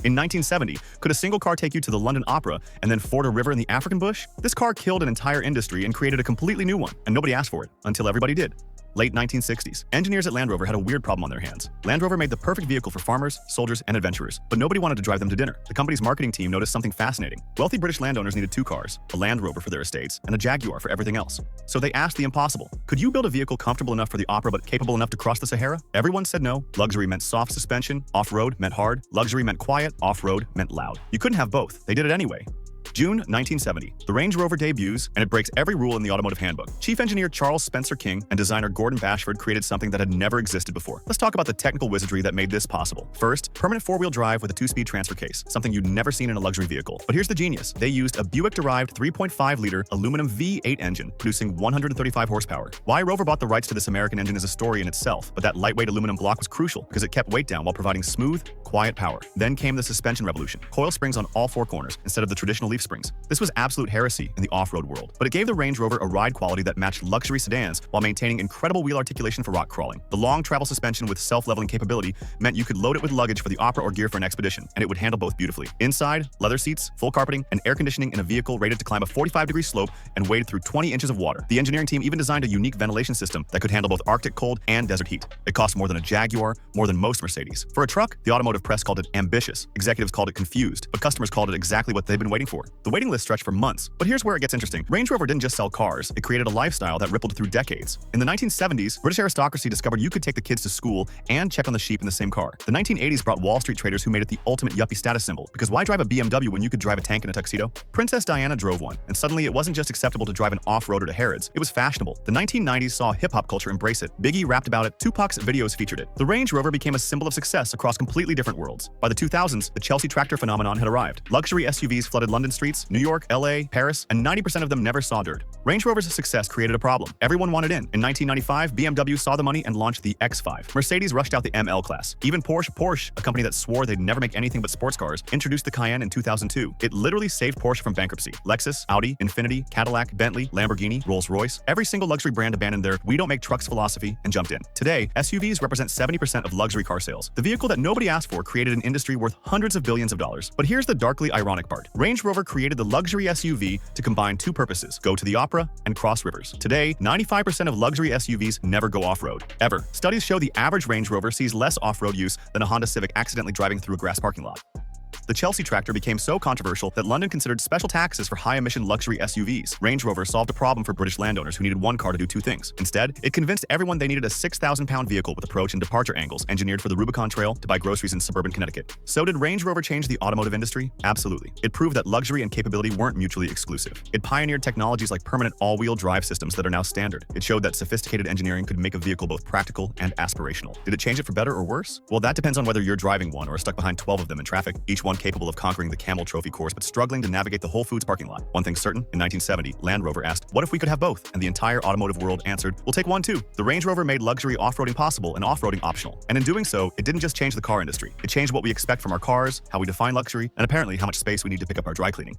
In 1970, could a single car take you to the London Opera and then ford a river in the African bush? This car killed an entire industry and created a completely new one, and nobody asked for it, until everybody did. Late 1960s. Engineers at Land Rover had a weird problem on their hands. Land Rover made the perfect vehicle for farmers, soldiers, and adventurers, but nobody wanted to drive them to dinner. The company's marketing team noticed something fascinating. Wealthy British landowners needed two cars, a Land Rover for their estates and a Jaguar for everything else. So they asked the impossible. Could you build a vehicle comfortable enough for the opera but capable enough to cross the Sahara? Everyone said no. Luxury meant soft suspension, off-road meant hard, luxury meant quiet, off-road meant loud. You couldn't have both. They did it anyway. June 1970, the Range Rover debuts, and it breaks every rule in the automotive handbook. Chief engineer Charles Spencer King and designer Gordon Bashford created something that had never existed before. Let's talk about the technical wizardry that made this possible. First, permanent four-wheel drive with a two-speed transfer case, something you'd never seen in a luxury vehicle. But here's the genius. They used a Buick-derived 3.5-liter aluminum V8 engine, producing 135 horsepower. Why Rover bought the rights to this American engine is a story in itself, but that lightweight aluminum block was crucial because it kept weight down while providing smooth, quiet power. Then came the suspension revolution. Coil springs on all four corners instead of the traditional leaf springs. This was absolute heresy in the off-road world, but it gave the Range Rover a ride quality that matched luxury sedans while maintaining incredible wheel articulation for rock crawling. The long travel suspension with self-leveling capability meant you could load it with luggage for the opera or gear for an expedition, and it would handle both beautifully. Inside, leather seats, full carpeting, and air conditioning in a vehicle rated to climb a 45-degree slope and wade through 20 inches of water. The engineering team even designed a unique ventilation system that could handle both Arctic cold and desert heat. It cost more than a Jaguar, more than most Mercedes. For a truck, the automotive press called it ambitious, executives called it confused, but customers called it exactly what they've been waiting for. The waiting list stretched for months, but here's where it gets interesting. Range Rover didn't just sell cars, it created a lifestyle that rippled through decades. In the 1970s, British aristocracy discovered you could take the kids to school and check on the sheep in the same car. The 1980s brought Wall Street traders who made it the ultimate yuppie status symbol, because why drive a BMW when you could drive a tank in a tuxedo? Princess Diana drove one, and suddenly it wasn't just acceptable to drive an off-roader to Harrods, it was fashionable. The 1990s saw hip-hop culture embrace it. Biggie rapped about it, Tupac's videos featured it. The Range Rover became a symbol of success across completely different worlds. By the 2000s, the Chelsea tractor phenomenon had arrived. Luxury SUVs flooded London streets, New York, LA, Paris, and 90% of them never saw dirt. Range Rover's success created a problem. Everyone wanted in. In 1995, BMW saw the money and launched the X5. Mercedes rushed out the ML class. Even Porsche, a company that swore they'd never make anything but sports cars, introduced the Cayenne in 2002. It literally saved Porsche from bankruptcy. Lexus, Audi, Infiniti, Cadillac, Bentley, Lamborghini, Rolls-Royce, every single luxury brand abandoned their "we don't make trucks" philosophy and jumped in. Today, SUVs represent 70% of luxury car sales. The vehicle that nobody asked for created an industry worth hundreds of billions of dollars. But here's the darkly ironic part. Range Rover created the luxury SUV to combine two purposes: go to the opera and cross rivers. Today, 95% of luxury SUVs never go off-road, ever. Studies show the average Range Rover sees less off-road use than a Honda Civic accidentally driving through a grass parking lot. The Chelsea tractor became so controversial that London considered special taxes for high-emission luxury SUVs. Range Rover solved a problem for British landowners who needed one car to do two things. Instead, it convinced everyone they needed a 6,000-pound vehicle with approach and departure angles engineered for the Rubicon Trail to buy groceries in suburban Connecticut. So did Range Rover change the automotive industry? Absolutely. It proved that luxury and capability weren't mutually exclusive. It pioneered technologies like permanent all-wheel drive systems that are now standard. It showed that sophisticated engineering could make a vehicle both practical and aspirational. Did it change it for better or worse? Well, that depends on whether you're driving one or are stuck behind 12 of them in traffic, each one capable of conquering the Camel Trophy course but struggling to navigate the Whole Foods parking lot. One thing's certain, in 1970, Land Rover asked, "What if we could have both?" And the entire automotive world answered, "We'll take one too." The Range Rover made luxury off-roading possible and off-roading optional. And in doing so, it didn't just change the car industry. It changed what we expect from our cars, how we define luxury, and apparently how much space we need to pick up our dry cleaning.